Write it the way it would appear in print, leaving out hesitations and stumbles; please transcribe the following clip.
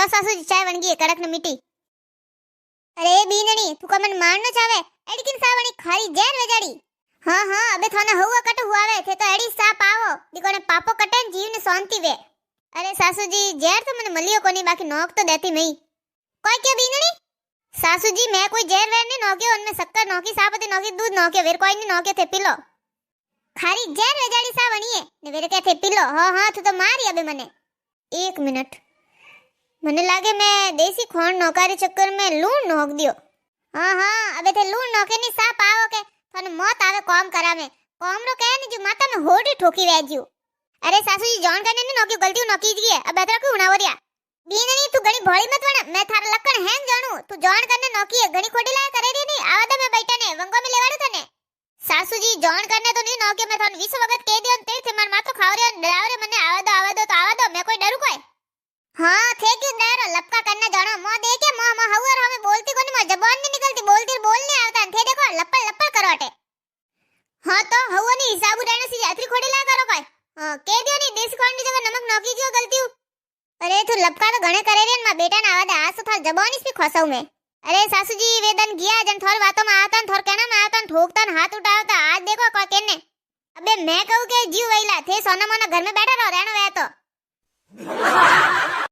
लो सासू जी चाय वणगी कड़क ने मीठी। अरे बीनणी तू का मन मारनो चावे एडकिन सावणी खारी जेर वेजाड़ी। हां हां अबे थाने हुआ कट हुआवे थे तो एडी सा पावो दिकोने पापो कटे जीव ने शांति वे। अरे सासू जी जेर तो मने मलियो कोनी बाकी नोक तो देती नहीं। कोई क्या बीनणी? सासू जी मैं कोई जेर वेर नहीं नोकियो उनमें शक्कर नोकी सापति नोकी दूध नोकियो वेर कोई नहीं नोके थे पिलो। खारी जेर वेजाड़ी सावणी है ने वेरे के थे पिलो। हां हां तू तो मारी अबे मने। एक मिनट मने लागे मैं देसी खोण नौकारी चक्कर में लूण नोक दियो। हां हां अबे थे लूण नोके नी सा पावो के थाने मौत आवे काम करावे कोमरो कहे नी जो माता में होडी ठोकी वेज्यो। अरे सासू जी जान करने नी नोकी गलती नोकी जी है अब अतरा क्यों उणावरिया। बीनणी तू घणी भोळी मत वण मैं थारा लक्कण हेंग जानू तू जान करने नोकी है घणी खोटी लाय करे री नहीं आवा दे मैं बैठा ने वंगो में लेवाड़ो तने। सासू जी जान करने तो नहीं नोके मैं थाने 20 वक्त कह दियो ते थे मार मातो खावरे डरावरे मने आवा दो तो आवा दो मैं कोई डरू कोई। हां थे क्यों डरो लपका करने जानो मो देखे मो हवर हमें बोलती कोनी मो जबान नहीं निकलती बोलती बोलने आवता थे देखो लपड़ लपड़ करोटे। हां तो हवा नहीं हिसाब उड़ाने से यात्री खोड़ी ला करो कोई। हां कह दियो नहीं देसी खोंड की जगह नमक नोकी जो गलती। अरे तू लपका तो घणे करे रे मां बेटा ना आवा दे आज तो थार जबान इस पे खोसाऊ मैं। अरे सासू जी वेदन गया जन थोर बातों में आता थोर कहना में आता ठोकता हाथ उठावता आज देखो कोई कहने। अबे मैं कहूं के जीव वैला थे सोना मोना घर में बैठा रहो रहनो वे तो।